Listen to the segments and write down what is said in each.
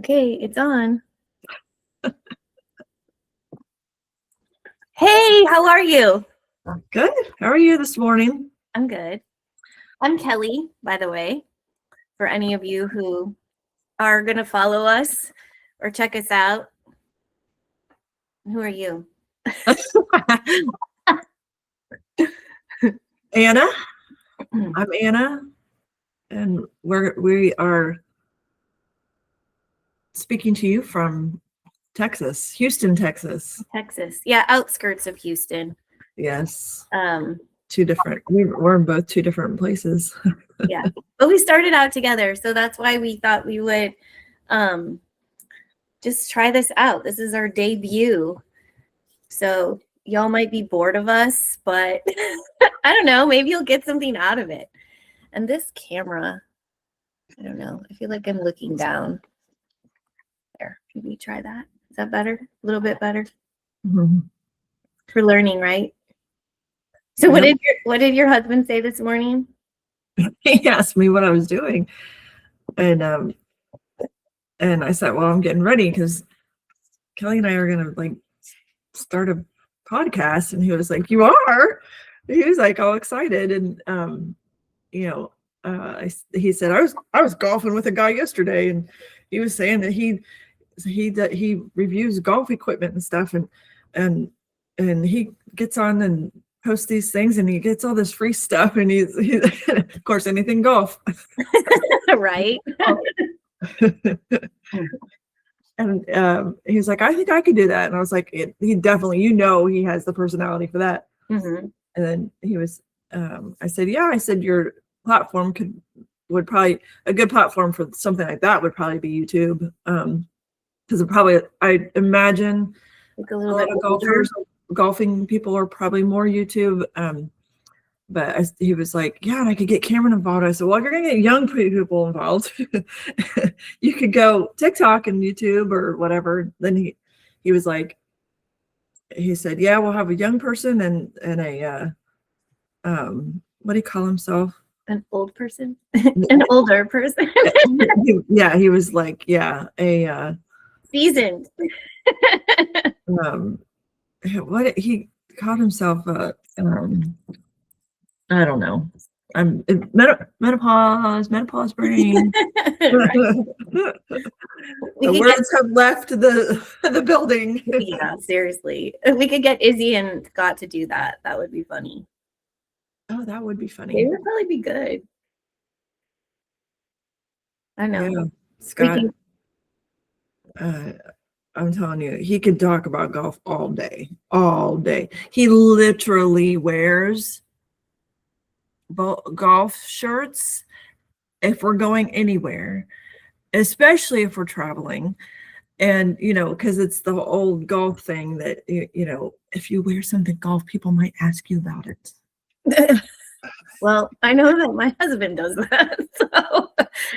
Okay, it's on. Hey, how are you? Good. How are you this morning? I'm good. I'm Kelly, by the way, for any of you who are going to follow us or check us out. Who are you? Anna. I'm Anna, and we are speaking to you from Texas, Houston, Texas. Texas. Yeah, outskirts of Houston. Yes. Um, Two different. We're in both two different places. yeah, but we started out together, so that's why we thought we would just try this out. This is our debut, so y'all might be bored of us, but I don't know. Maybe you'll get something out of it. And this camera, I don't know. I feel like I'm looking down. There, maybe try that. Is that better? A little bit better? Mm-hmm. For learning, right? So what did your husband say this morning? He asked me what I was doing, and I said, "Well, I'm getting ready because Kelly and I are gonna start a podcast." And he was like, "You are?" He was like all excited, and he said, I was golfing with a guy yesterday, and he was saying that he reviews golf equipment and stuff, and he gets on and posts these things, and he gets all this free stuff, and he's of course anything golf. Right. And he's like, I think I could do that. And I was like, he definitely, he has the personality for that. Mm-hmm. And then he was, I said, yeah, I said, your platform would probably, a good platform for something like that would probably be YouTube. Because I imagine like a lot of golfing people are probably more YouTube. But he was like, yeah, and I could get Cameron involved. I said, well, if you're going to get young people involved, you could go TikTok and YouTube or whatever. Then he was like, he said, yeah, we'll have a young person and a, what do you call himself? An old person? An older person? Yeah, he was like, yeah, a seasoned. What he called himself? I don't know. I'm menopause brain. The words have left the building. Yeah, seriously. If we could get Izzy and Scott to do that, that would be funny. Oh, that would be funny. They would probably be good. I know. Yeah, Scott. I'm telling you, he could talk about golf all day. All day. He literally wears golf shirts if we're going anywhere, especially if we're traveling. And because it's the old golf thing that if you wear something golf, people might ask you about it. Well, I know that my husband does that. So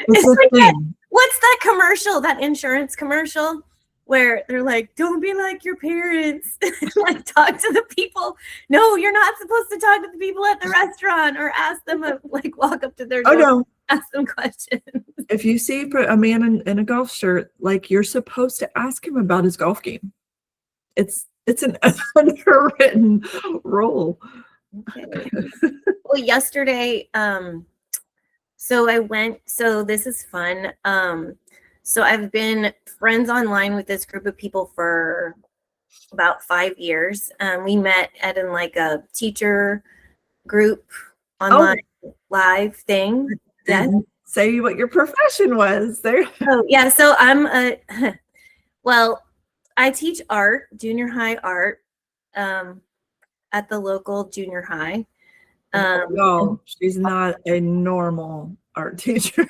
it's like what's that commercial, that insurance commercial where they're like, don't be like your parents, like talk to the people. No, you're not supposed to talk to the people at the restaurant or ask them, like walk up to their door. Oh, no. Ask them questions. If you see a man in a golf shirt, like, you're supposed to ask him about his golf game. It's an underwritten rule. Okay. Well, yesterday, so this is fun. So I've been friends online with this group of people for about 5 years. We met at a teacher group online live thing. Yes. Say what your profession was there. Oh yeah, so I teach art, junior high art, at the local junior high. No, she's not a normal art teacher.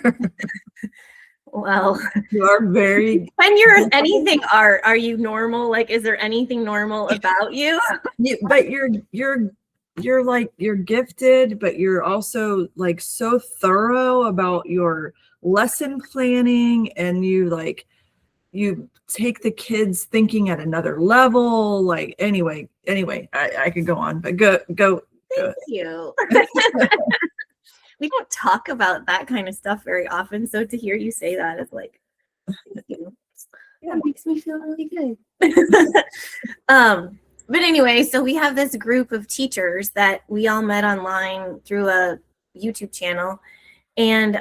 Well, you are very. When you're anything art, are you normal? Like, is there anything normal about you? But you're gifted, but you're also like so thorough about your lesson planning, and you take the kids thinking at another level. Like, anyway, I could go on, but go. Thank you. We don't talk about that kind of stuff very often, so to hear you say that is like, thank you. That makes me feel really good. But anyway, so we have this group of teachers that we all met online through a YouTube channel. And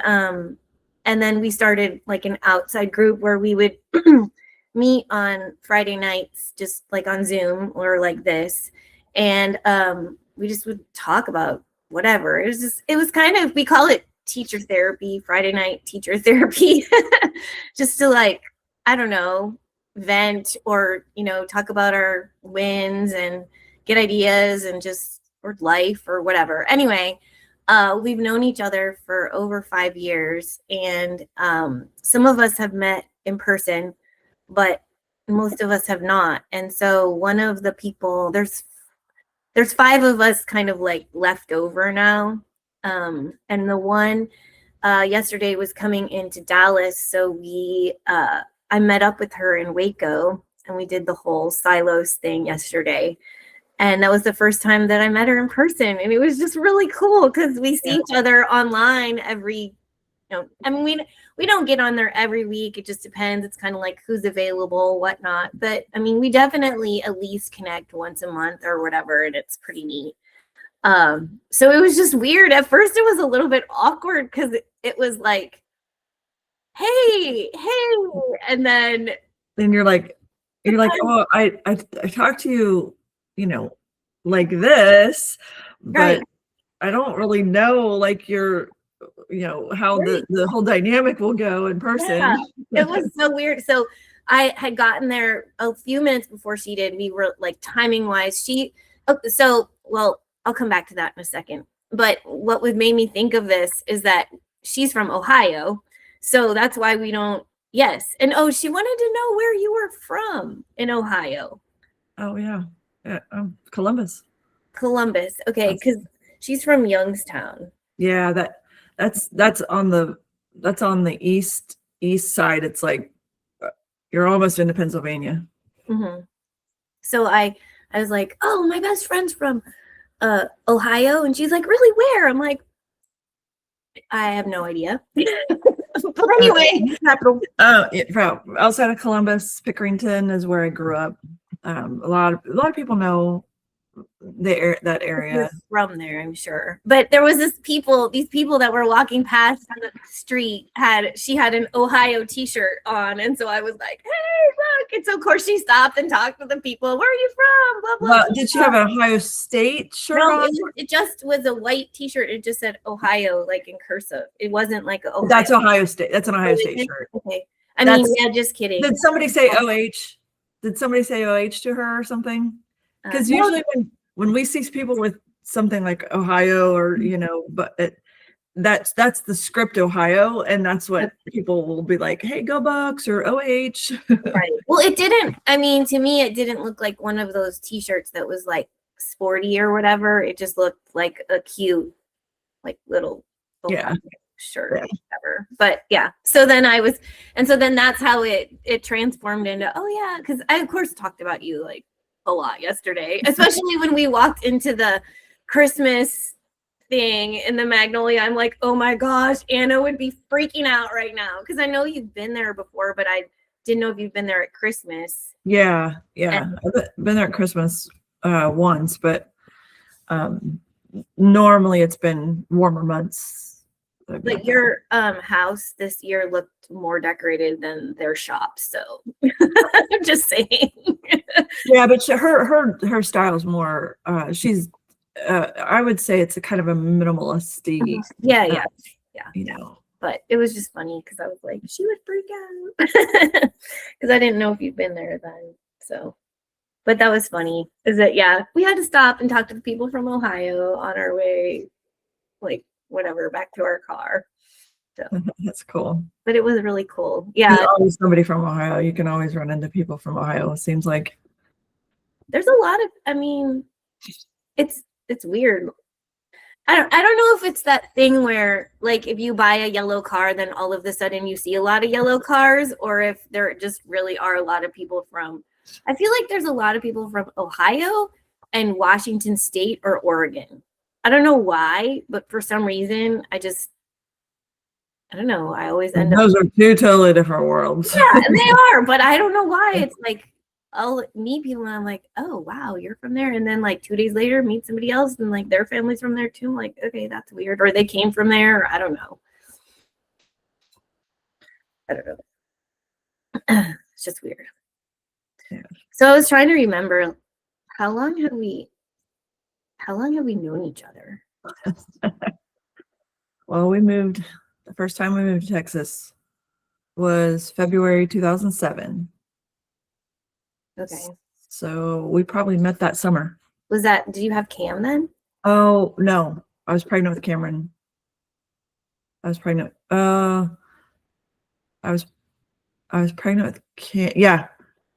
then we started like an outside group where we would meet on Friday nights, just like on Zoom or like this. And we just would talk about whatever. It was kind of, we call it teacher therapy, Friday night teacher therapy, just to like, I don't know, vent or, talk about our wins and get ideas and just, or life or whatever. Anyway, we've known each other for over 5 years, and some of us have met in person, but most of us have not. And so one of the people, there's 5 of us kind of like left over now. And the one yesterday was coming into Dallas. So I met up with her in Waco, and we did the whole silos thing yesterday. And that was the first time that I met her in person. And it was just really cool because we see each other online every, I mean, we don't get on there every week. It just depends. It's kind of like who's available, whatnot. But I mean, we definitely at least connect once a month or whatever. And it's pretty neat. So it was just weird. At first it was a little bit awkward because it was like, hey. And then you're like, oh, I talked to you, like this, but right. I don't really know like your, how Right. the whole dynamic will go in person. Yeah, it was so weird. So I had gotten there a few minutes before she did. We were like timing wise. Well, I'll come back to that in a second. But what would made me think of this is that she's from Ohio. So that's why we don't. Yes. And she wanted to know where you were from in Ohio. Oh, yeah. Columbus. Okay. Because she's from Youngstown. Yeah. That's on the east side. It's like you're almost into Pennsylvania. Mm-hmm. So I was like, oh, my best friend's from Ohio, and she's like, really, where? I'm like, I have no idea. But anyway, capital outside of Columbus, Pickerington is where I grew up. A lot of people know that area. You're from there, I'm sure. But there was these people that were walking past on the street she had an Ohio t-shirt on, and so I was like, hey, look. And so of course she stopped and talked to the people. Where are you from? Blah, blah, blah. Did she have an Ohio State shirt on? It just was a white t-shirt. It just said Ohio like in cursive. It wasn't like Ohio. That's Ohio State. That's an Ohio State shirt. Okay. I mean, yeah, just kidding. Did somebody say OH? Did somebody say OH to her or something? Because usually when we see people with something like Ohio or, but that's the script Ohio, and that's what people will be like, hey, go Bucks or OH. Right. Well, it didn't, to me, it didn't look like one of those t-shirts that was like sporty or whatever. It just looked like a cute, like little Ohio shirt, whatever. But yeah, so then that's how it transformed into, oh yeah, because I of course talked about you like a lot yesterday, especially when we walked into the Christmas thing in the Magnolia. I'm like, oh my gosh, Anna would be freaking out right now because I know you've been there before, but I didn't know if you've been there at Christmas. Yeah. I've been there at Christmas once, but normally it's been warmer months. But your house this year looked more decorated than their shop, so I'm just saying. Yeah, but her style is more. She's. I would say it's a kind of a minimalist. Yeah. But it was just funny because I was like, she would freak out because I didn't know if you'd been there then. So, but that was funny. Is that we had to stop and talk to the people from Ohio on our way, like whatever, back to our car. So that's cool. But it was really cool. Yeah, there's always somebody from Ohio. You can always run into people from Ohio. It seems like there's a lot of. It's weird. I don't know if it's that thing where like if you buy a yellow car, then all of a sudden you see a lot of yellow cars, or if there just really are a lot of people from. I feel like there's a lot of people from Ohio and Washington State or Oregon. I don't know why, but for some reason, I don't know. I always end up. Those are two totally different worlds. Yeah, they are, but I don't know why. It's like I'll meet people and I'm like, oh wow, you're from there, and then like 2 days later meet somebody else and like their family's from there too. I'm like, okay, that's weird, or they came from there. Or I don't know. I don't know. It's just weird. Yeah. So I was trying to remember how long have we known each other? Well, the first time we moved to Texas was February 2007. Okay. So we probably met that summer. Did you have Cam then? Oh, no. I was pregnant with Cameron. I was pregnant. I was pregnant with Cam. Yeah.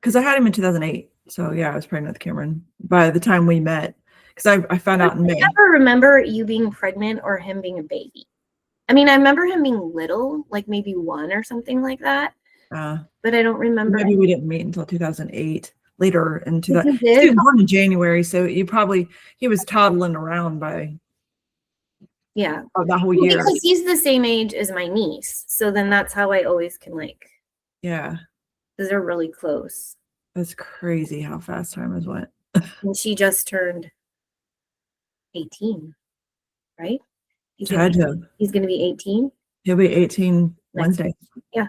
Because I had him in 2008. So yeah, I was pregnant with Cameron by the time we met. Because I found out in May. I never remember you being pregnant or him being a baby. I mean, I remember him being little, like maybe 1 or something like that. But I don't remember. Maybe we didn't meet until 2008. Later in 2000. You did? He was born in January, so he was toddling around by Yeah. the whole year. Because he's the same age as my niece. So then that's how I always can like. Yeah. Because they're really close. That's crazy how fast time has went. And she just turned 18, right? He's Tried to. going to be 18. He'll be 18 Wednesday. Yeah.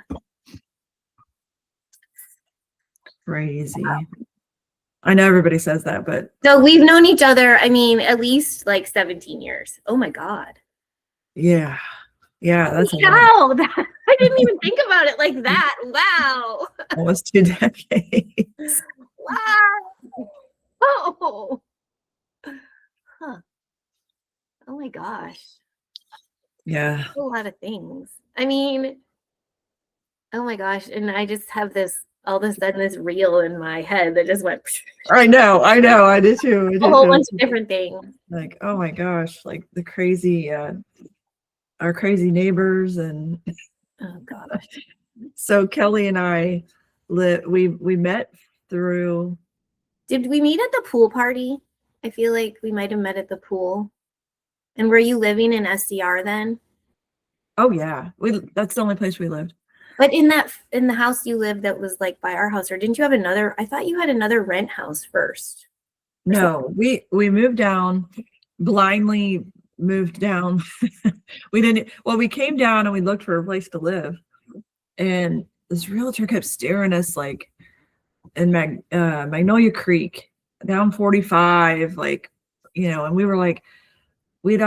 Crazy. Wow. I know everybody says that, but. So we've known each other, I mean, at least like 17 years. Oh my God. Yeah. Yeah. That's wow. I didn't even think about it like that. Wow. Almost 2 decades. Wow. Oh. Huh. Oh my gosh. Yeah. A lot of things. I mean, oh my gosh. And I just have all of a sudden this reel in my head that just went. I know. I did too. A whole bunch of different things. Like, oh my gosh, like the crazy, our crazy neighbors and. Oh gosh. So Kelly and I we met through. Did we meet at the pool party? I feel like we might have met at the pool. And were you living in SDR then? Oh yeah, that's the only place we lived. But in the house you lived that was like by our house, or didn't you have another? I thought you had another rent house first. No, we moved down, blindly moved down. We came down and we looked for a place to live, and this realtor kept staring us like in Magnolia Creek down 45, like, and we were like, we'd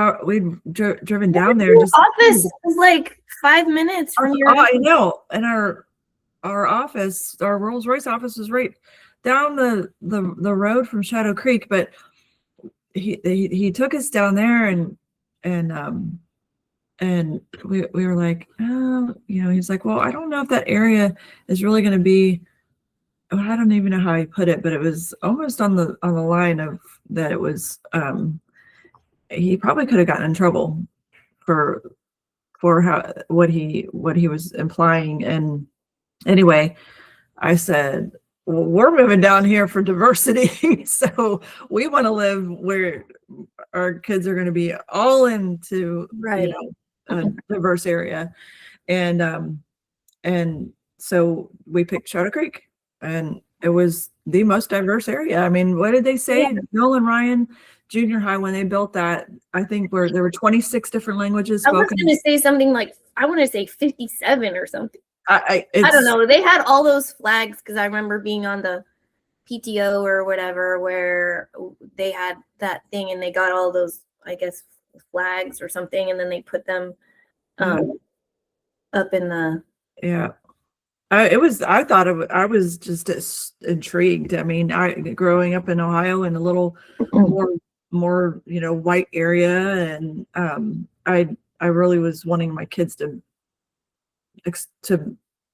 driven down there. Just office was like 5 minutes from your. Oh, I know. And our office, our Rolls Royce office, was right down the road from Shadow Creek. But he took us down there, and we were like, oh, he's like, well, I don't know if that area is really going to be. I don't even know how he put it, but it was almost on the line of that. It was. He probably could have gotten in trouble for what he was implying. And anyway, I said, well, we're moving down here for diversity. So we want to live where our kids are going to be all into right. A diverse area. And so we picked Shadow Creek, and it was the most diverse area. I mean, what did they say? Yeah. Nolan Ryan Junior High, when they built that, I think there were 26 different languages spoken. I was going to say something like, I want to say 57 or something. I don't know. They had all those flags because I remember being on the PTO or whatever where they had that thing and they got all those, I guess, flags or something, and then they put them up in the. Yeah. I was just intrigued. I mean, growing up in Ohio in a little more white area, and I really was wanting my kids to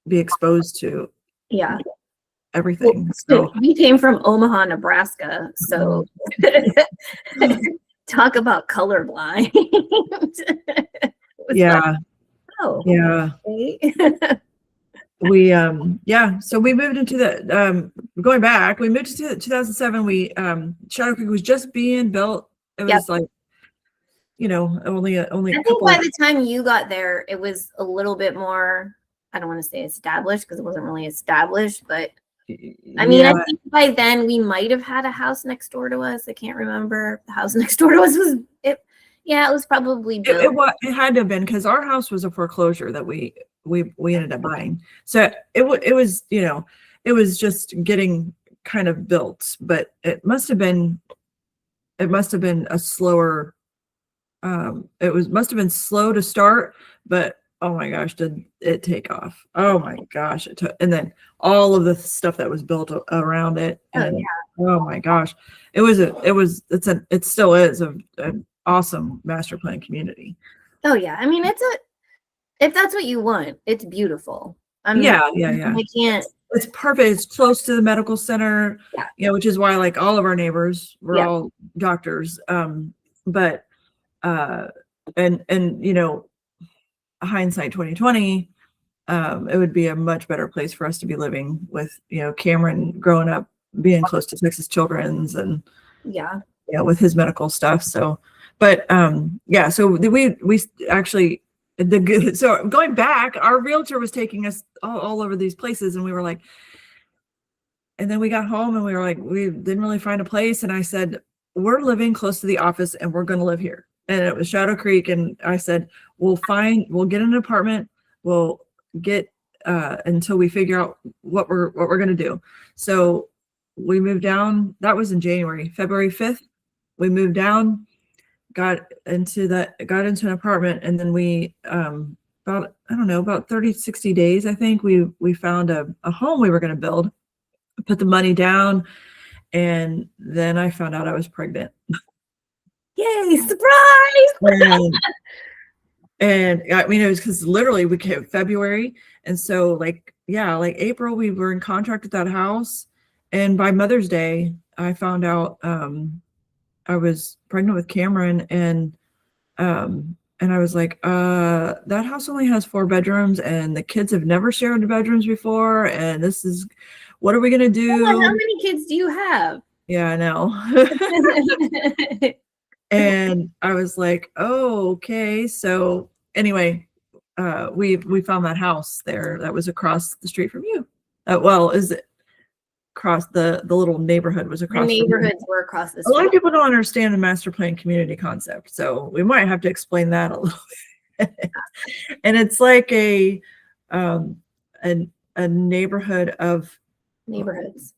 be exposed to everything. So we came from Omaha, Nebraska, so talk about colorblind. Yeah. Like, oh yeah. Okay. So we moved into going back, we moved to 2007. Shadow Creek was just being built. It was like, only a I think couple. by the time you got there, it was a little bit more, I don't want to say established because it wasn't really established, but I mean, I Yeah, think by then we might have had a house next door to us. I can't remember. The house next door to us was it. Yeah, it was probably built. it had to have been because our house was a foreclosure that we ended up buying. So it was it was just getting kind of built, but it must have been a slower. Must have been slow to start, but oh my gosh, did it take off? Oh my gosh, it took, and then all of the stuff that was built around it, and oh my gosh, it still is an awesome master plan community. Oh yeah, I mean if that's what you want, it's beautiful. Yeah. I can't. It's perfect. It's close to the medical center, which is why like all of our neighbors were all doctors. But and hindsight 2020, it would be a much better place for us to be living with Cameron growing up, being close to Texas Children's, and with his medical stuff. So but so we actually so going back, our realtor was taking us all over these places, and we were like, and then we got home and we were like, we didn't really find a place, and I said, we're living close to the office and we're going to live here. And it was Shadow Creek, and I said, we'll get an apartment, we'll get until we figure out what we're going to do. So we moved down. That was in January. February 5th we moved down, got into an apartment, and then we about 30-60 days, I think, we found a home we were going to build, put the money down, and then I found out I was pregnant. Yay, surprise! And I mean, it was because literally we came February, and so like April we were in contract with that house, and by Mother's Day I found out I was pregnant with Cameron, and I was like, that house only has 4 bedrooms, and the kids have never shared the bedrooms before, and what are we gonna do? How many kids do you have? Yeah, I know. And I was like, oh, okay. So anyway, we found that house there that was across the street from you. Is it across the little neighborhood was across? The neighborhoods were across the street. A lot of people don't understand the master plan community concept, so we might have to explain that a little bit. And it's like a neighborhood of neighborhoods,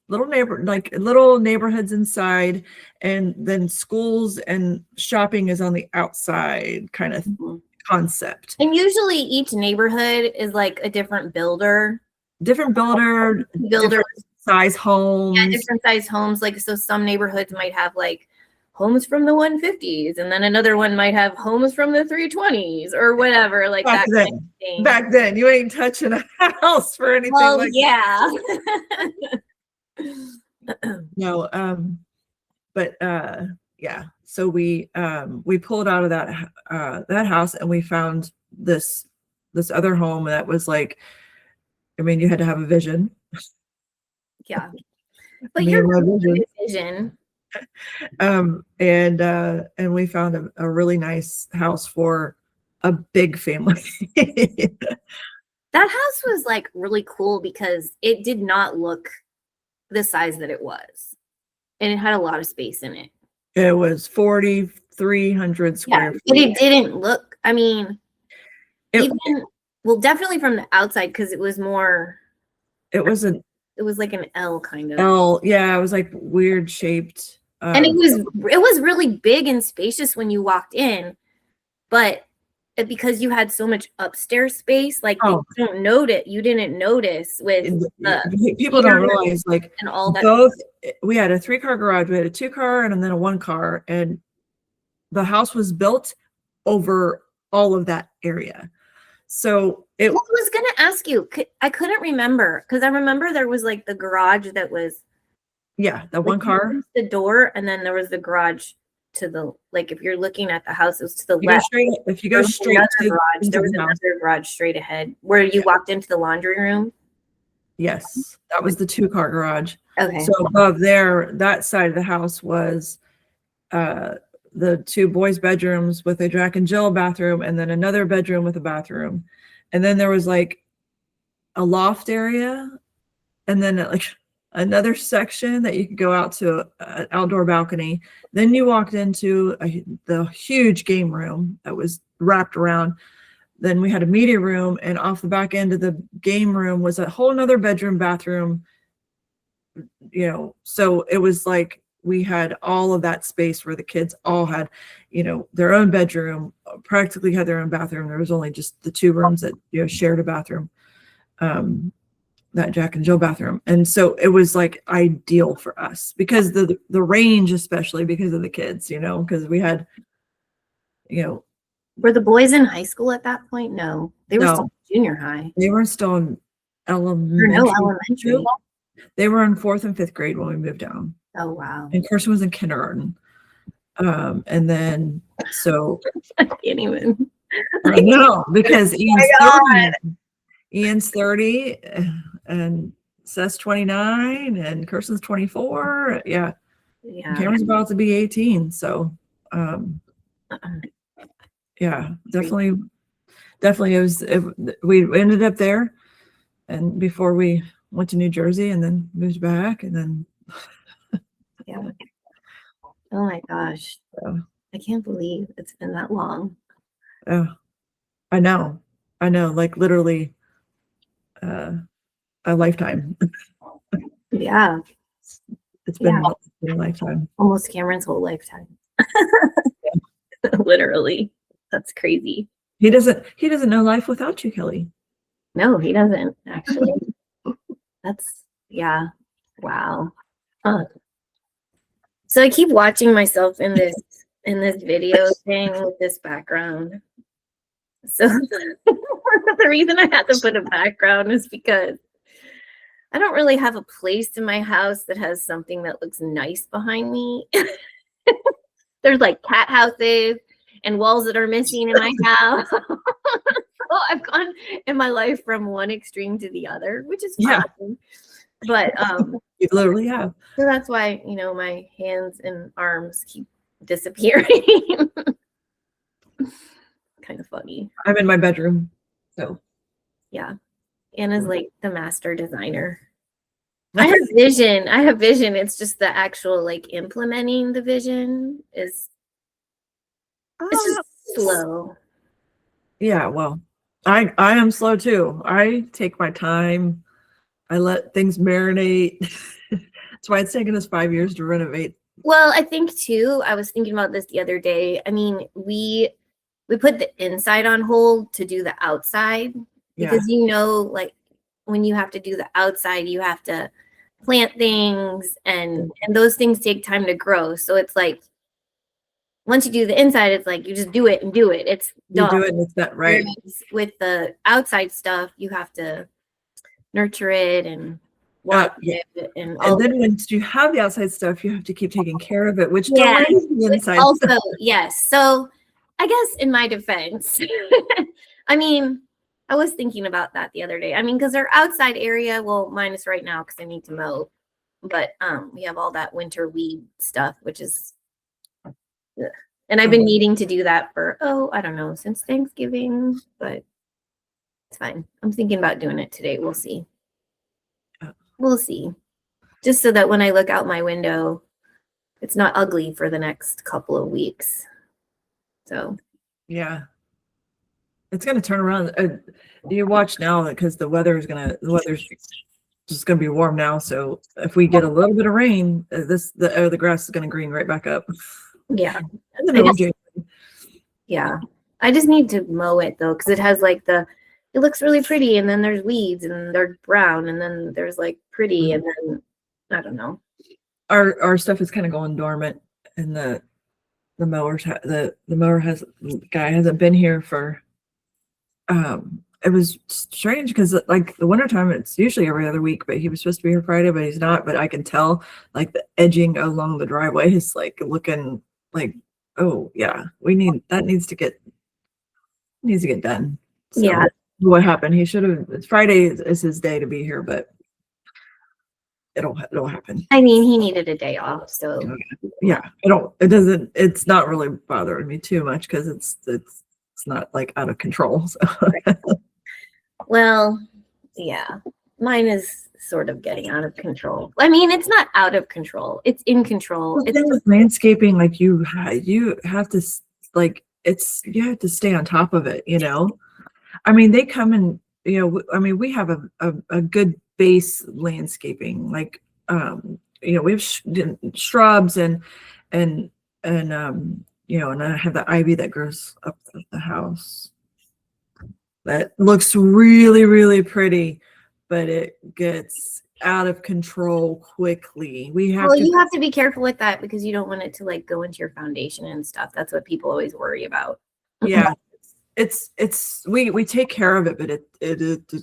little neighborhoods inside, and then schools and shopping is on the outside, kind of concept. And usually each neighborhood is like a different builder different size homes. Yeah, different size homes. Like, so some neighborhoods might have like homes from the 150s, and then another one might have homes from the 320s or whatever. Like back that then, kind of thing. Back then, you ain't touching a house for anything like that. No, but yeah. So we pulled out of that house, and we found this other home that was like, I mean, you had to have a vision. Yeah, but you're vision. And we found a really nice house for a big family. That house was like really cool because it did not look the size that it was, and it had a lot of space in it. It was 4,300 square feet. But it didn't look, I mean, definitely from the outside, because it was more. It was like an L kind of. L, yeah, it was like weird shaped. And it was really big and spacious when you walked in, but because you had so much upstairs space, like you didn't notice with people don't realize, like, and all that. Both, we had a 3-car garage, we had a 2-car, and then a 1-car, and the house was built over all of that area. So I was going to ask you, I couldn't remember, because I remember there was like the garage that was. Yeah, the 1-car. The door, and then there was the garage to the, like, if you're looking at the house, it was to the left. If you go straight to garage, there was another garage straight ahead where you walked into the laundry room. Yes, that was the 2-car garage. Okay. So above there, that side of the house was the two boys' bedrooms with a Jack and Jill bathroom, and then another bedroom with a bathroom. And then there was like a loft area, and then like another section that you could go out to an outdoor balcony. Then you walked into the huge game room that was wrapped around. Then we had a media room, and off the back end of the game room was a whole nother bedroom, bathroom, you know. So it was like we had all of that space where the kids all had, you know, their own bedroom, practically had their own bathroom. There was only just the two rooms that, you know, shared a bathroom, that Jack and Jill bathroom. And so it was like ideal for us because the range, especially because of the kids, you know, because we had, you know. Were the boys in high school at that point? No, they were still junior high. They were still in elementary. Or no, elementary. They were in 4th and 5th grade when we moved down. Oh, wow. And Carson was in kindergarten. And then, so. I can't even. No, because Ian's 30 and Seth's 29 and Carson's 24. Yeah. Cameron's about to be 18. So, yeah, definitely we ended up there, and before we went to New Jersey and then moved back, and then yeah. Oh my gosh. I can't believe it's been that long. Yeah. I know, like literally a lifetime. Yeah. It's been a lifetime. Almost Cameron's whole lifetime. Literally. That's crazy. He doesn't know life without you, Kelly. No, he doesn't actually. That's, yeah. Wow. So I keep watching myself in this video thing with this background. So the reason I had to put a background is because I don't really have a place in my house that has something that looks nice behind me. There's like cat houses and walls that are missing in my house. So I've gone in my life from one extreme to the other, which is fun. Yeah. But you literally have. So that's why, you know, my hands and arms keep disappearing. Kind of funny. I'm in my bedroom. So yeah. Anna's like the master designer. I have vision. It's just the actual like implementing the vision is it's just slow. Yeah, well, I am slow too. I take my time. I let things marinate. That's why it's taken us 5 years to renovate. Well, I think too, I was thinking about this the other day. I mean, we put the inside on hold to do the outside because you know, like when you have to do the outside, you have to plant things and those things take time to grow. So it's like once you do the inside, it's like you just do it and do it. It's done. You do it and it's that right. With the outside stuff, you have to nurture it and water it and then once you have the outside stuff, you have to keep taking care of it, which delays the inside also stuff. Yes. So I guess in my defense, I mean, I was thinking about that the other day. I mean, because our outside area, well, mine is right now because I need to mow, but we have all that winter weed stuff, which is, and I've been needing to do that for I don't know, since Thanksgiving, but it's fine. I'm thinking about doing it today. We'll see. We'll see. Just so that when I look out my window, it's not ugly for the next couple of weeks. So yeah. It's going to turn around. You watch now because the weather's just going to be warm now. So if we get a little bit of rain, the grass is going to green right back up. Yeah. I just need to mow it though, because it has like it looks really pretty, and then there's weeds and they're brown, and then there's like pretty, and then I don't know. Our stuff is kind of going dormant, and the mower guy hasn't been here for. It was strange because like the wintertime, it's usually every other week, but he was supposed to be here Friday, but he's not. But I can tell like the edging along the driveway is like looking like, oh yeah, needs to get done. So yeah. What happened? He should have. Friday is his day to be here, but it'll happen. I mean, he needed a day off, so Yeah, it's not really bothering me too much because it's not like out of control. So. well, yeah, mine is sort of getting out of control. I mean, it's not out of control; it's in control. The thing with landscaping, like you have to like you have to stay on top of it. I mean, they come and I mean, we have a good base landscaping, like we have shrubs and and I have the ivy that grows up the house that looks really, really pretty, but it gets out of control quickly. you have to be careful with that because you don't want it to like go into your foundation and stuff. That's what people always worry about. Yeah, we take care of it, but it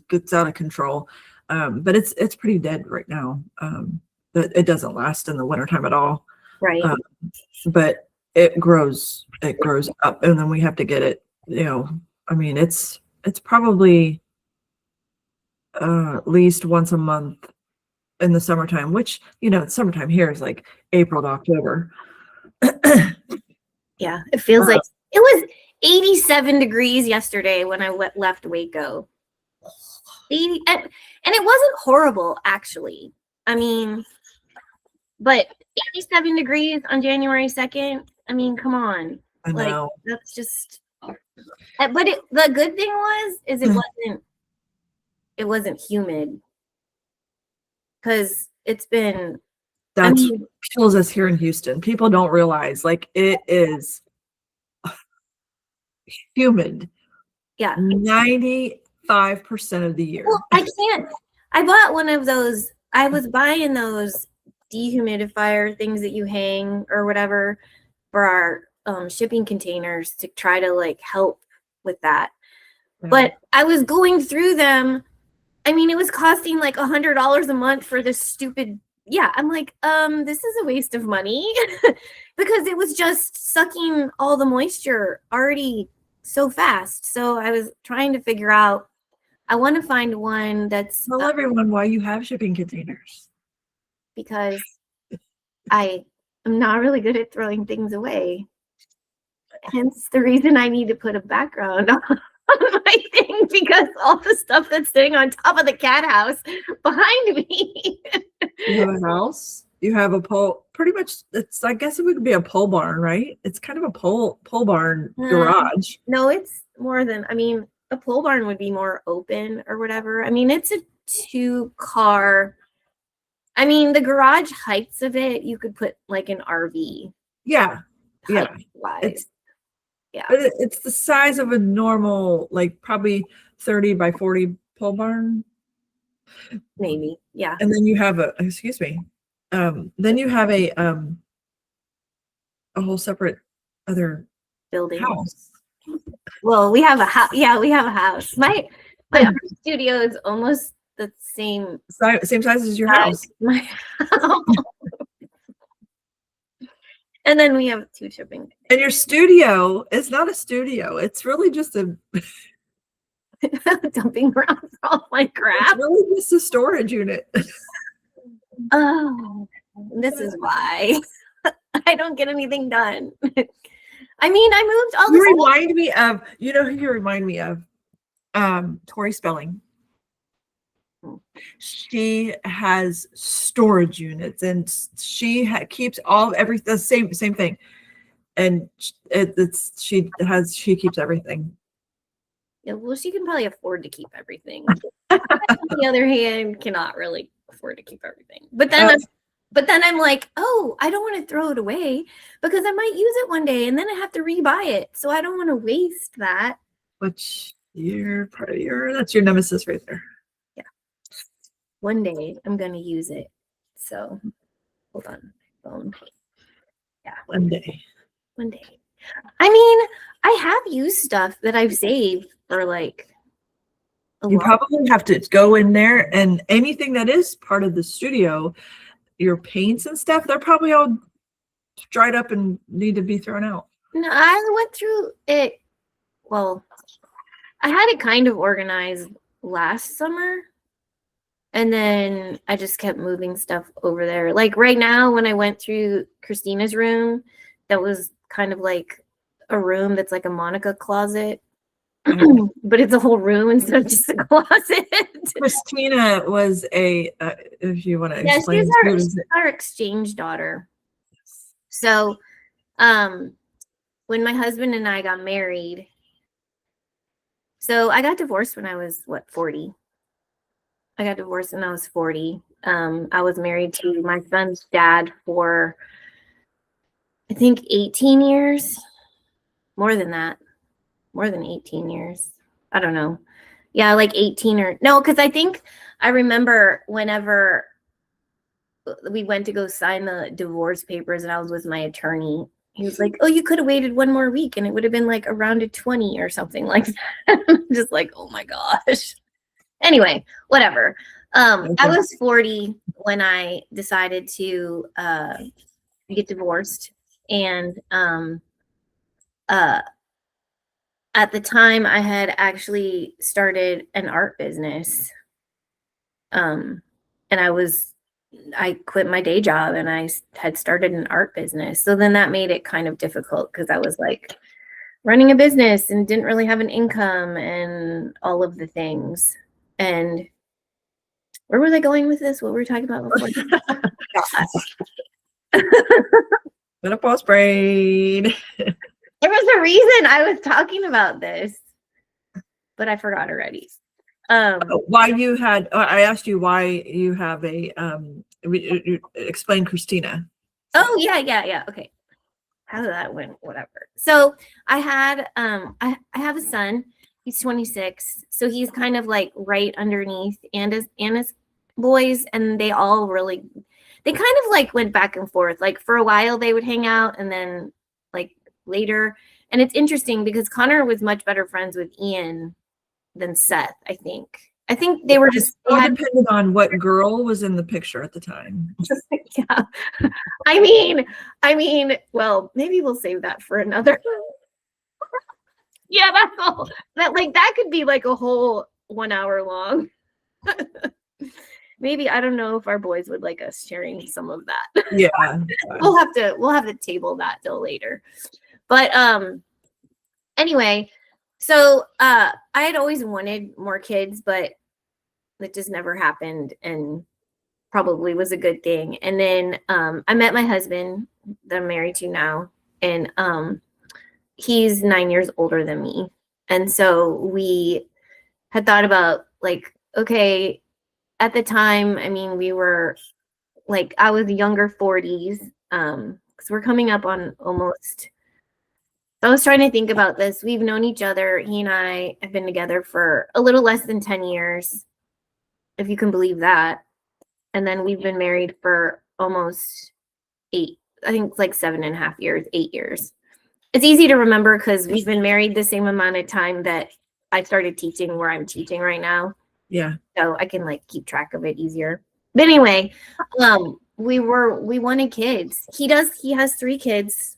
gets out of control. But it's pretty dead right now. It doesn't last in the wintertime at all. Right. But it grows up, and then we have to get it. I mean, it's probably at least once a month in the summertime, which summertime here is like April to October. Yeah, it feels like it was 87 degrees yesterday when I left Waco. 80, and it wasn't horrible actually. I mean, but 87 degrees on January 2nd. I mean, come on. I know. Like, that's just. But the good thing is it wasn't humid because it's been. That's what kills us here in Houston. People don't realize like it is humid. Yeah. 95% of the year. Well, I bought one of those. I was buying those dehumidifier things that you hang or whatever for our shipping containers to try to like help with that. Yeah. But I was going through them. I mean, it was costing like $100 a month for this stupid. Yeah, I'm like, this is a waste of money because it was just sucking all the moisture already so fast. So I was trying to figure out. I want to find one that's. Tell everyone why you have shipping containers. Because I am not really good at throwing things away. Hence the reason I need to put a background on my thing because all the stuff that's sitting on top of the cat house behind me. You have a house? You have a pole? Pretty much, I guess it would be a pole barn, right? It's kind of a pole barn garage. No, it's more than, I mean, a pole barn would be more open or whatever. I mean, it's a 2-car. I mean, the garage heights of it, you could put like an RV. Yeah. Yeah. It's the size of a normal, like probably 30 by 40 pole barn. Maybe. Yeah. And then you have then you have a whole separate other building house. Well, we have a house. Yeah, we have a house. My studio is almost the same size as your house. My house. And then we have 2 shipping. And your studio is not a studio. It's really just a dumping ground for all my crap. It's really just a storage unit. Oh, this is why I don't get anything done. I mean, I moved all this. You remind me of, who you remind me of? Tori Spelling. She has storage units and she keeps everything the same thing, and she keeps everything. Yeah, well, she can probably afford to keep everything. On the other hand, cannot really afford to keep everything. But then I'm like, oh, I don't want to throw it away because I might use it one day and then I have to rebuy it. So I don't want to waste that. Which that's your nemesis right there. Yeah. One day I'm going to use it. So hold on. Phone. Yeah. One day. I mean, I have used stuff that I've saved for like you probably have to go in there, and anything that is part of the studio, your paints and stuff, they're probably all dried up and need to be thrown out. No, I went through it. Well, I had it kind of organized last summer, And then I just kept moving stuff over there. Like right now, when I went through Christina's room, that was kind of like a room that's like a Monica closet, but it's a whole room instead of just a closet. Christina was if you want to Yeah, explain, she's our exchange daughter. So, when my husband and I got married, so I got divorced when I was 40. I got divorced when I was 40. I was married to my son's dad for, I think, 18 years. More than that. More than 18 years. I don't know. Yeah, like 18 or no, because I think I remember whenever we went to go sign the divorce papers and I was with my attorney, he was like, "Oh, you could have waited one more week and it would have been like around a 20 or something like that." Just like, oh my gosh. Anyway, whatever. I was 40 when I decided to get divorced. And at the time I had actually started an art business. And I quit my day job and I had started an art business. So then that made it kind of difficult because I was like running a business and didn't really have an income and all of the things. And where was I going with this? What were we talking about before? menopause brain. There was a reason I was talking about this, but I forgot already. Why you had? I asked you why you have a. Explain Christina. Oh yeah. Okay. How that went, whatever. So I had I have a son. He's 26, so he's kind of like right underneath Anna's boys, and they all really, they kind of like went back and forth. Like for a while they would hang out, and then like later. And it's interesting because Connor was much better friends with Ian than Seth. I think they were just. It depended on what girl was in the picture at the time. Yeah. I mean, well, maybe we'll save that for another. Yeah, that's all. That could be like a whole 1 hour long. Maybe, I don't know if our boys would like us sharing some of that. Yeah. We'll have to table that till later. But anyway, so I had always wanted more kids, but it just never happened, and probably was a good thing. And then I met my husband that I'm married to now, and he's 9 years older than me. And so we had thought about like, okay, at the time, I mean, we were like, I was younger 40s, because we're coming up on almost. I was trying to think about this. We've known each other. He and I have been together for a little less than 10 years, if you can believe that. And then we've been married for almost 8, I think it's like 7.5 years, 8 years. It's easy to remember because we've been married the same amount of time that I started teaching where I'm teaching right now. Yeah. So I can like keep track of it easier. But anyway, we wanted kids. He has 3 kids.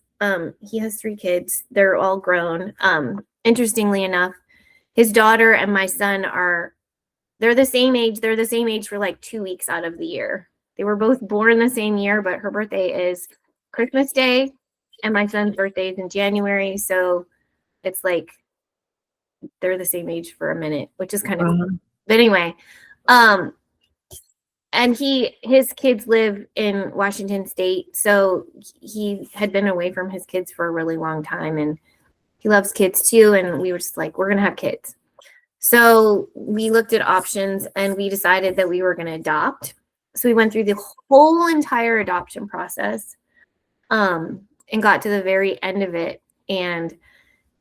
He has 3 kids. They're all grown. Interestingly enough, his daughter and my son they're the same age. They're the same age for like 2 weeks out of the year. They were both born the same year, but her birthday is Christmas Day and my son's birthday is in January. So it's like they're the same age for a minute, which is kind of cool. But anyway, and his kids live in Washington State. So he had been away from his kids for a really long time, and he loves kids too. And we were just like, we're going to have kids. So we looked at options and we decided that we were going to adopt. So we went through the whole entire adoption process, and got to the very end of it. And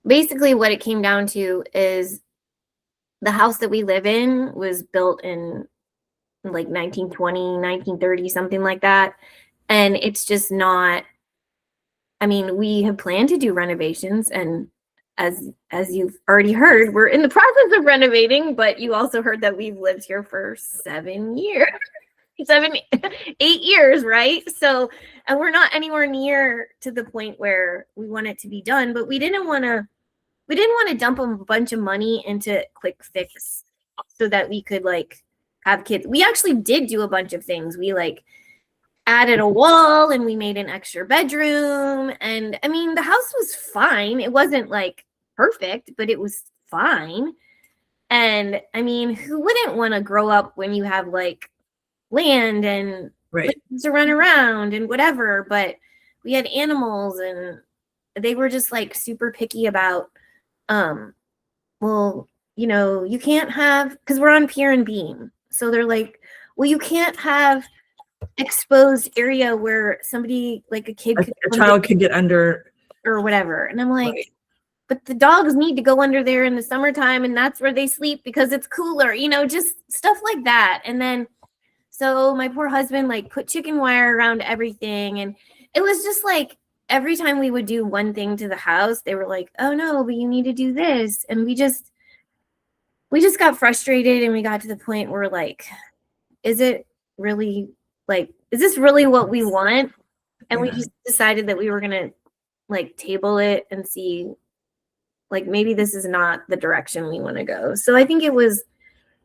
basically what it came down to is the house that we live in was built in like 1920, 1930, something like that. And it's just not, I mean, we have planned to do renovations, and as you've already heard, we're in the process of renovating, but you also heard that we've lived here for 7 years. 8 years, right? So, and we're not anywhere near to the point where we want it to be done, but we didn't want to dump a bunch of money into quick fix so that we could like have kids. We actually did do a bunch of things. We like added a wall and we made an extra bedroom. And I mean, the house was fine. It wasn't like perfect, but it was fine. And I mean, who wouldn't want to grow up when you have like land and Right. to run around and whatever? But we had animals and they were just like super picky about, well, you know, you can't have, because we're on pier and beam. So they're like, well, you can't have exposed area where somebody like a kid could A child could get under or whatever. And I'm like, right. but the dogs need to go under there in the summertime and that's where they sleep because it's cooler, you know, just stuff like that. And then so my poor husband like put chicken wire around everything, and it was just like every time we would do one thing to the house, they were like, oh no, but you need to do this. And we just got frustrated, and we got to the point where like, is it really like, is this really what we want? And we just decided that we were gonna like table it and see like maybe this is not the direction we want to go. So I think it was,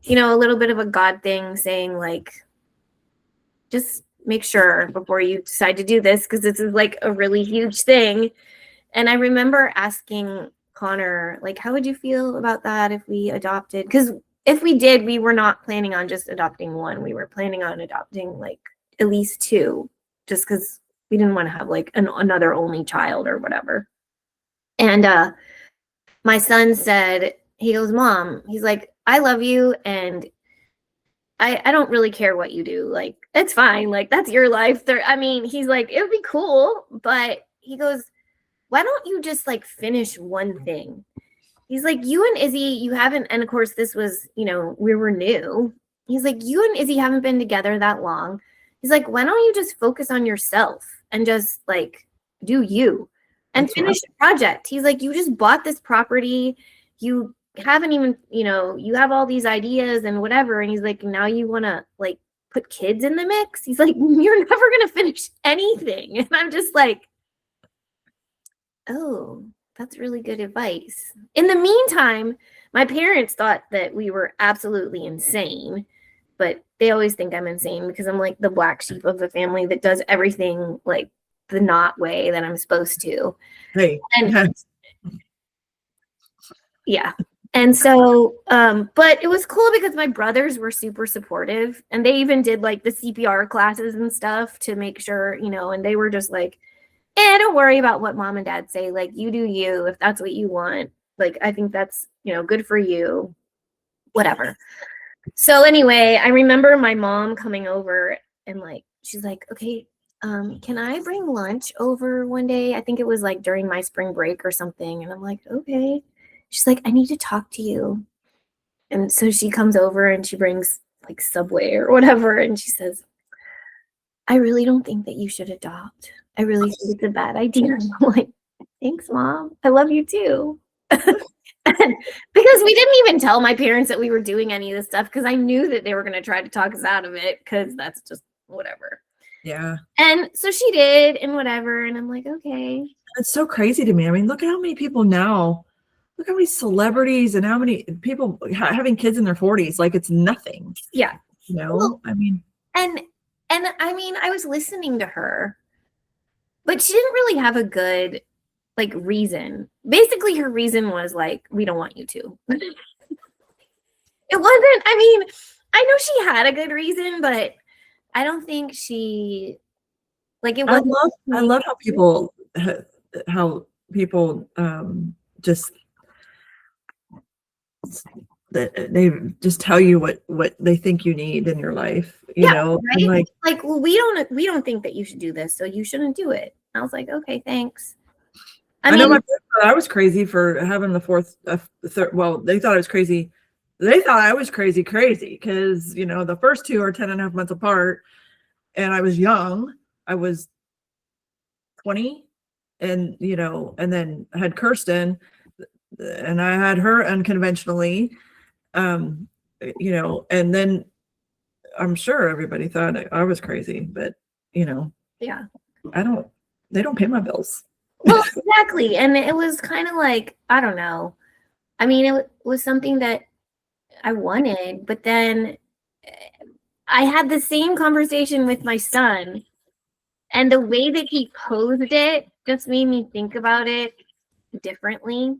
you know, a little bit of a God thing saying like, just make sure before you decide to do this, because this is like a really huge thing. And I remember asking Connor, like, how would you feel about that if we adopted? Because if we did, we were not planning on just adopting one. We were planning on adopting like at least two, just because we didn't want to have like another only child or whatever. And my son said, he goes, Mom, he's like, I love you, and I don't really care what you do. Like, it's fine. Like, that's your life. I mean, he's like, it would be cool. But he goes, why don't you just like finish one thing? He's like, you and Izzy, you haven't, and of course this was, you know, we were new. He's like, you and Izzy haven't been together that long. He's like, why don't you just focus on yourself and just like do you and finish the project? He's like, you just bought this property. You haven't even, you know, you have all these ideas and whatever. And he's like, now you want to like put kids in the mix? He's like, you're never going to finish anything. And I'm just like, oh, that's really good advice. In the meantime, my parents thought that we were absolutely insane, but they always think I'm insane because I'm like the black sheep of the family that does everything like the not way that I'm supposed to. Hey. And yeah. And so, but it was cool because my brothers were super supportive, and they even did like the CPR classes and stuff to make sure, you know, and they were just like, don't worry about what mom and dad say. Like, you do you, if that's what you want. Like, I think that's, you know, good for you, whatever. So anyway, I remember my mom coming over and like, she's like, okay, can I bring lunch over one day? I think it was like during my spring break or something. And I'm like, okay. She's like, I need to talk to you. And so she comes over and she brings like Subway or whatever. And she says, I really don't think that you should adopt. I really think it's a bad idea. And I'm like, thanks, Mom. I love you too. Because we didn't even tell my parents that we were doing any of this stuff because I knew that they were going to try to talk us out of it because that's just whatever. Yeah. And so she did and whatever. And I'm like, okay. It's so crazy to me. I mean, look at how many people now, look how many celebrities and how many people having kids in their 40s. Like, it's nothing. Yeah. You know, well, I mean. And I mean, I was listening to her, but she didn't really have a good like reason. Basically, her reason was like, we don't want you to. It wasn't, I mean, I know she had a good reason, but I don't think she like it wasn't. I love how people just that they just tell you what they think you need in your life, you know, right? Like, well, we don't think that you should do this, so you shouldn't do it. I was like, okay, thanks. I know my parents thought I was crazy for having the third. Well, they thought I was crazy. They thought I was crazy because, you know, the first two are 10 and a half months apart, and I was young. I was 20, and, you know, and then I had Kirsten, and I had her unconventionally, you know, and then I'm sure everybody thought I was crazy, but, you know, yeah, they don't pay my bills. Well, exactly. And it was kind of like, I don't know. I mean, it was something that I wanted, but then I had the same conversation with my son, and the way that he posed it just made me think about it differently.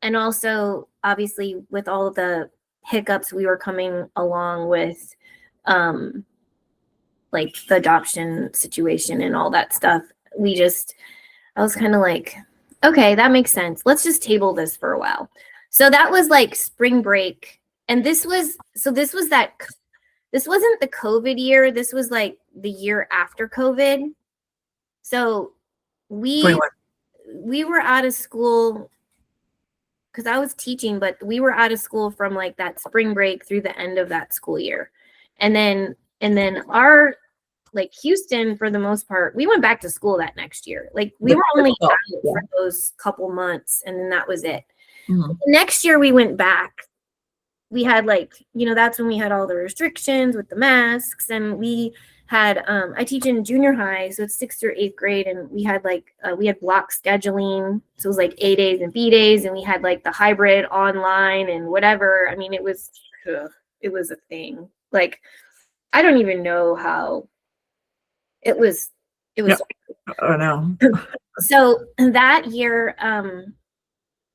And also, obviously, with all of the hiccups we were coming along with, um, like the adoption situation and all that stuff, I was kind of like, okay, that makes sense. Let's just table this for a while. So that was like spring break. And this was this wasn't the COVID year. This was like the year after COVID. So we 21. we were out of school because I was teaching, but we were out of school from like that spring break through the end of that school year. And then our like Houston, for the most part, we went back to school that next year. Like we were only out for those couple months, and then that was it. Mhm. Next year we went back. We had like, that's when we had all the restrictions with the masks, and we had I teach in junior high, so it's 6th through 8th grade, and we had like we had block scheduling, so it was like A days and B days, and we had like the hybrid online and whatever. I mean, it was a thing. Like I don't even know how it was. Yep. Oh no. So that year,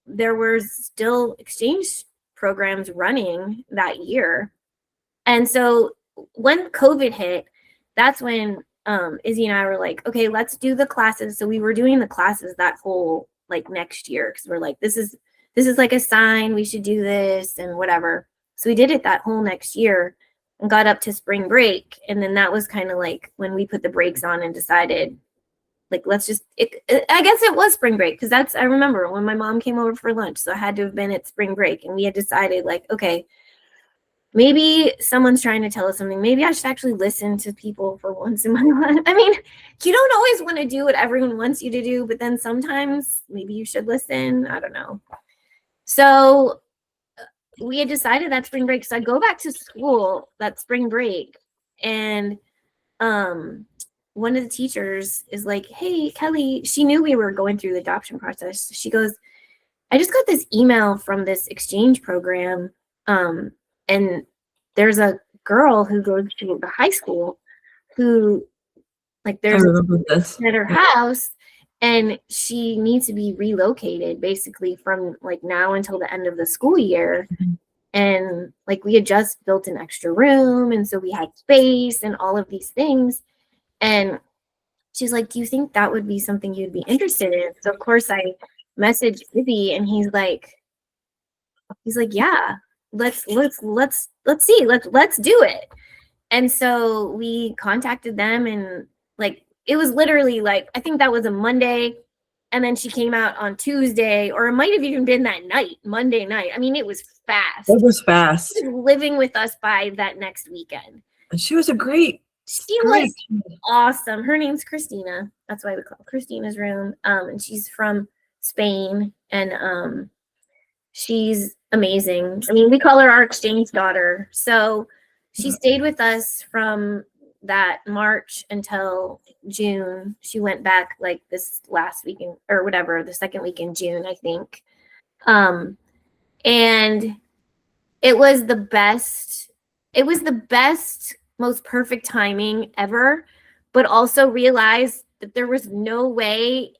there were still exchange programs running that year. And so when COVID hit, that's when Izzy and I were like, okay, let's do the classes. So we were doing the classes that whole like next year, because we're like, this is like a sign, we should do this and whatever. So we did it that whole next year and got up to spring break. And then that was kind of like when we put the brakes on and decided, like, let's just I guess it was spring break, because I remember when my mom came over for lunch, so I had to have been at spring break, and we had decided like, okay, maybe someone's trying to tell us something. Maybe I should actually listen to people for once in my life. I mean, you don't always want to do what everyone wants you to do, but then sometimes maybe you should listen. I don't know. So we had decided that spring break, so I go back to school that spring break, and one of the teachers is like, hey, Kelly, she knew we were going through the adoption process. She goes, I just got this email from this exchange program. And there's a girl who goes to the high school who, like, there's at her house, and she needs to be relocated basically from like now until the end of the school year. Mm-hmm. And like we had just built an extra room, and so we had space and all of these things. And she's like, do you think that would be something you'd be interested in? So of course I messaged Izzy, and he's like, yeah, let's see, let's do it. And so we contacted them, and like it was literally like, I think that was a Monday, and then she came out on Tuesday, or it might have even been that night, Monday night. I mean, it was fast. It was fast. She was living with us by that next weekend. And she was she was awesome. Her name's Christina. That's why we call it Christina's Room. And she's from Spain, and she's amazing. I mean, we call her our exchange daughter. So she stayed with us from that March until June. She went back like this last weekend or whatever, the second week in June, I think. And it was the best. It was the best, most perfect timing ever, but also realized that there was no way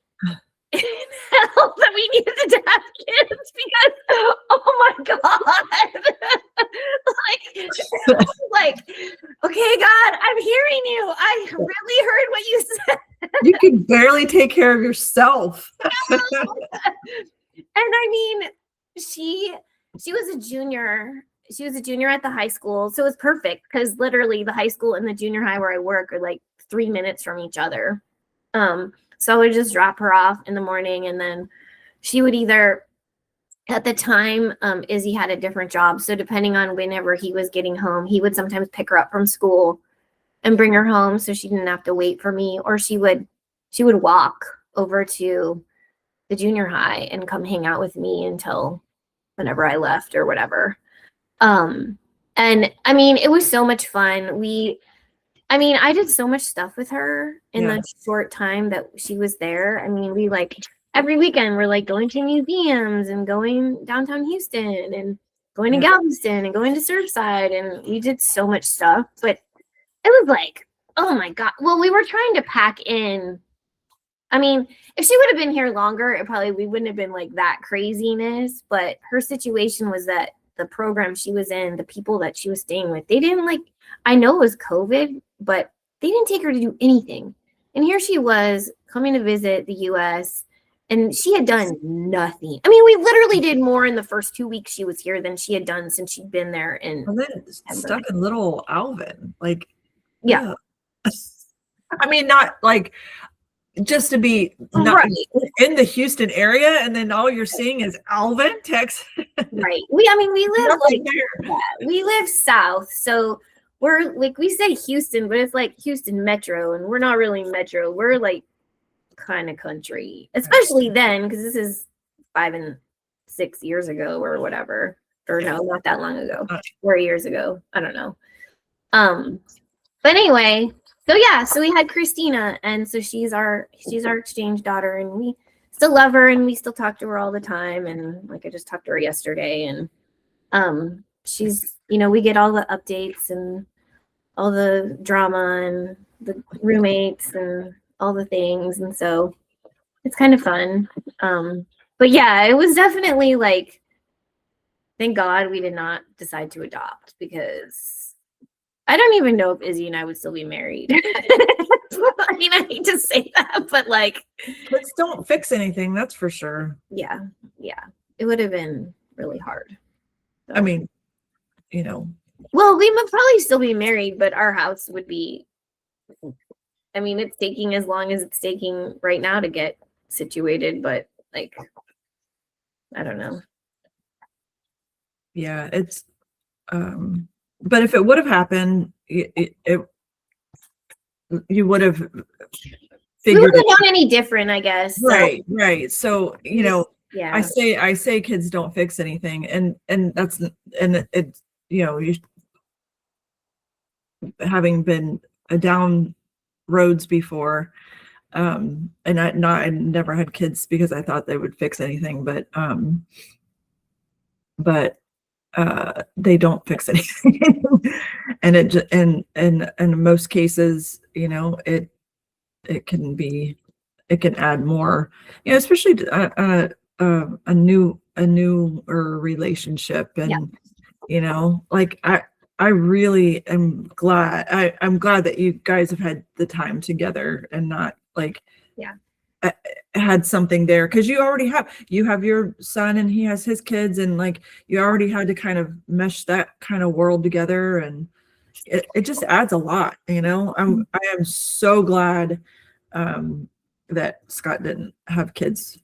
in hell that we needed to have kids, because oh my god, like okay, God, I'm hearing you. I really heard what you said. You could barely take care of yourself. And I mean, she was a junior. She was a junior at the high school, so it was perfect, because literally the high school and the junior high where I work are like 3 minutes from each other. So I would just drop her off in the morning, and then she would either, at the time, Izzy had a different job, so depending on whenever he was getting home, he would sometimes pick her up from school and bring her home, so she didn't have to wait for me, or she would walk over to the junior high and come hang out with me until whenever I left or whatever. And I mean, it was so much fun. I did so much stuff with her in the short time that she was there. I mean, we like every weekend we're like going to museums and going downtown Houston and going to Galveston and going to Surfside, and we did so much stuff. But was like, oh my God. Well, we were trying to pack in. I mean, if she would have been here longer, we wouldn't have been like that craziness. But her situation was that the program she was in, the people that she was staying with, they didn't like, I know it was COVID, but they didn't take her to do anything. And here she was coming to visit the US and she had done nothing. I mean, we literally did more in the first 2 weeks she was here than she had done since she'd been there in And then stuck in little Alvin. Like, yeah. I mean, not like just to be not in the Houston area, and then all you're seeing is Alvin, Texas. Right. We live like we live south, so we're like, we say Houston, but it's like Houston Metro, and we're not really Metro. We're like kind of country, especially then, because this is 5 and 6 years ago or whatever, or no, not that long ago, 4 years ago. I don't know. But anyway. So we had Christina, and so she's our exchange daughter, and we still love her, and we still talk to her all the time, and like I just talked to her yesterday, and she's, we get all the updates and all the drama and the roommates and all the things, and so it's kind of fun. But yeah, it was definitely like, thank God we did not decide to adopt, because I don't even know if Izzy and I would still be married. I mean, I hate to say that, but like, kids don't fix anything, that's for sure. Yeah. It would have been really hard. So. I mean, well, we would probably still be married, but our house would be, I mean, it's taking as long as it's taking right now to get situated, but like, I don't know. Yeah, it's, but if it would have happened, you would have figured it out any different, I guess. Right. So, yeah. I say kids don't fix anything, and that's, and it's, you having been down roads before, and I never had kids because I thought they would fix anything, but they don't fix anything. And it, and in most cases, it can add more, especially a newer relationship. And, like I really am glad. I'm glad that you guys have had the time together and not like, had something there, because you have your son and he has his kids, and like you already had to kind of mesh that kind of world together, and it just adds a lot. I am so glad that Scott didn't have kids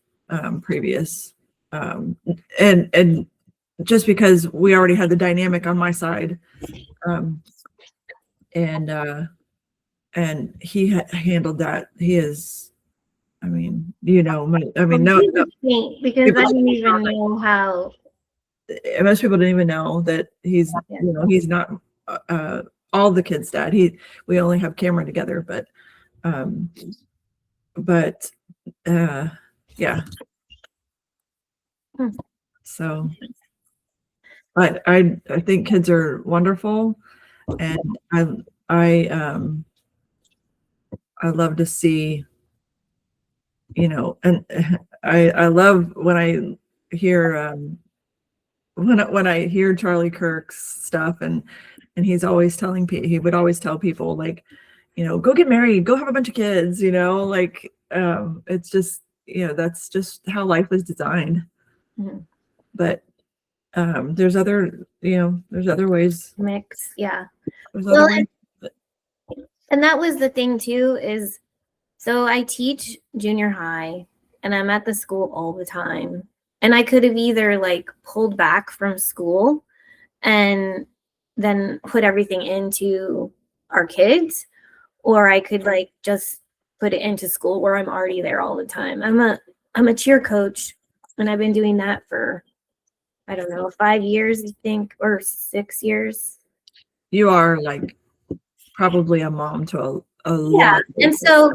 previous, and just because we already had the dynamic on my side, and he handled that. He is, I mean, no, because I didn't even know how. Most people didn't even know that he's, he's not all the kids' dad. We only have Cameron together, but yeah. So, I think kids are wonderful, and I love to see. And I love when I hear when I hear Charlie Kirk's stuff, and he's always telling people, he would always tell people like, go get married, go have a bunch of kids, like it's just, that's just how life was designed. Mm-hmm. But there's other ways. Mix, yeah. Well, and that was the thing too, is so I teach junior high and I'm at the school all the time. And I could have either like pulled back from school and then put everything into our kids, or I could like just put it into school where I'm already there all the time. I'm a cheer coach, and I've been doing that for, I don't know, 5 years, I think, or 6 years. You are like probably a mom to a lot. And so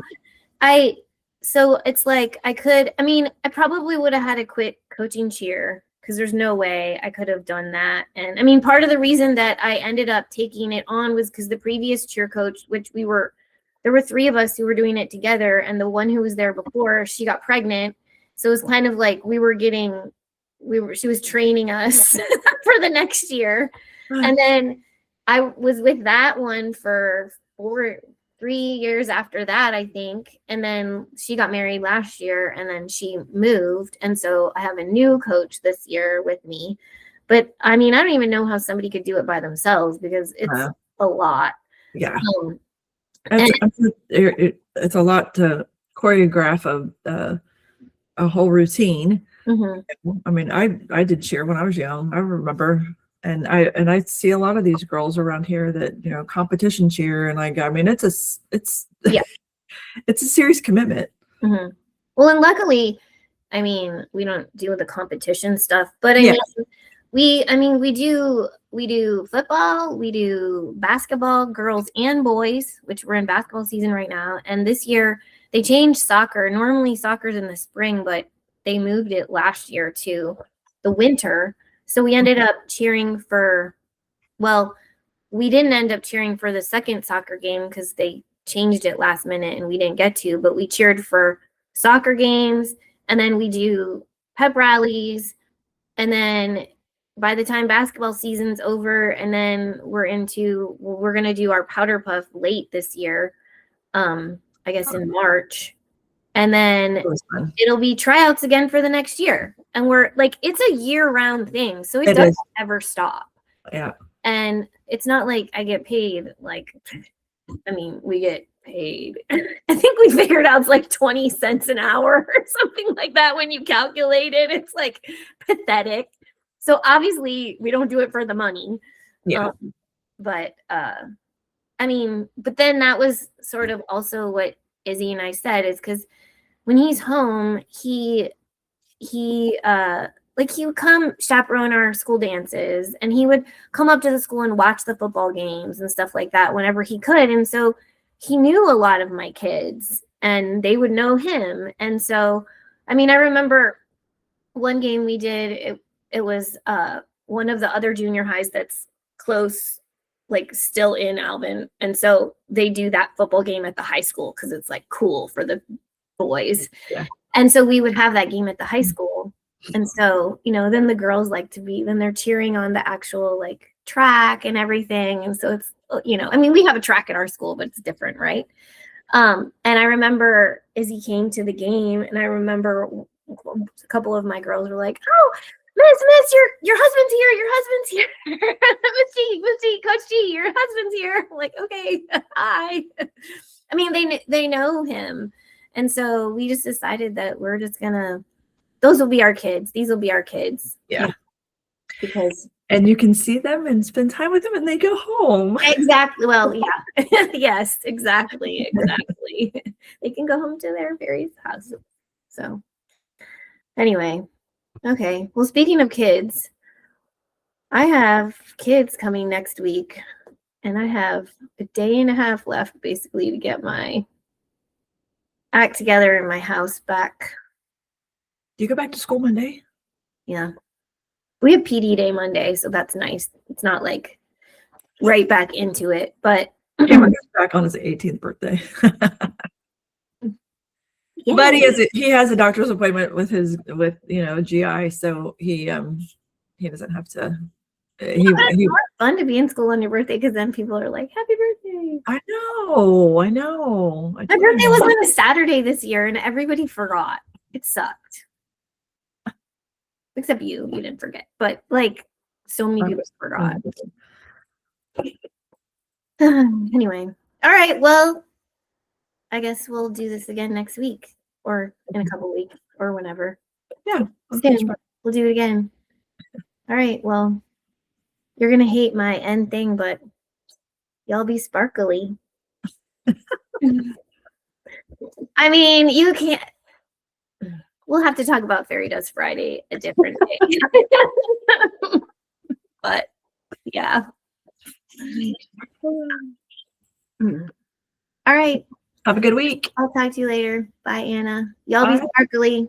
it's like I probably would have had to quit coaching cheer, because there's no way I could have done that. And I mean, part of the reason that I ended up taking it on was because the previous cheer coach, there were 3 of us who were doing it together, and the one who was there before, she got pregnant. So it was kind of like she was training us for the next year. And then I was with that one for 3 years after that, I think. And then she got married last year, and then she moved. And so I have a new coach this year with me. But I mean, I don't even know how somebody could do it by themselves because it's a lot. Yeah. It's a lot to choreograph a whole routine. Mm-hmm. I mean, I did cheer when I was young. I remember. And I see a lot of these girls around here that, you know, competition cheer, and I mean, it's a serious commitment. Mm-hmm. Well, and luckily, I mean, we don't deal with the competition stuff, but we do football, we do basketball, girls and boys, which we're in basketball season right now. And this year they changed soccer. Normally soccer's in the spring, but they moved it last year to the winter. So we ended up cheering we didn't end up cheering for the second soccer game because they changed it last minute and we didn't get to, but we cheered for soccer games, and then we do pep rallies. And then by the time basketball season's over, and then we're going to do our powder puff late this year, I guess in March. And then it'll be tryouts again for the next year. And we're like, it's a year-round thing. So it doesn't ever stop. Yeah. And it's not like I get paid. Like, I mean, we get paid. I think we figured out it's like 20 cents an hour or something like that when you calculate it. It's like pathetic. So obviously we don't do it for the money. Yeah. But then that was sort of also what Izzy and I said, is because when he's home, he would come chaperone our school dances, and he would come up to the school and watch the football games and stuff like that whenever he could. And so he knew a lot of my kids and they would know him. And so, I mean, I remember one game we did, it was one of the other junior highs that's close, like still in Alvin. And so they do that football game at the high school because it's like cool for the boys. Yeah. And so we would have that game at the high school. And so, you know, then the girls then they're cheering on the actual like track and everything. And so it's, you know, I mean, we have a track at our school, but it's different, right? And I remember Izzy came to the game, and I remember a couple of my girls were like, "Oh, Miss, your husband's here. Miss G, Coach G, your husband's here." I'm like, okay, hi. I mean, they know him. And so we just decided that we're just those will be our kids. These will be our kids. Yeah. And you can see them and spend time with them, and they go home. Exactly. Well, yeah. Yes, exactly. They can go home to their various houses. So anyway. Okay. Well, speaking of kids, I have kids coming next week, and I have a day and a half left basically to get my act together in my house back. Do you go back to school Monday? Yeah. We have PD day Monday, so that's nice. It's not like right back into it, but Cameron goes back on his 18th birthday. Yeah. But he has a doctor's appointment with GI, so he doesn't have to. It's more fun to be in school on your birthday, because then people are like, "Happy birthday!" I know. My birthday was on a Saturday this year, and everybody forgot. It sucked. Except you didn't forget, but like so many people forgot. Anyway, all right. Well, I guess we'll do this again next week, or in a couple weeks, or whenever. Yeah, soon. We'll do it again. All right. Well, you're gonna hate my end thing, but y'all be sparkly. I mean, you can't. We'll have to talk about Fairy Dust Friday a different day. But yeah. All right. Have a good week. I'll talk to you later. Bye, Anna. Y'all be sparkly.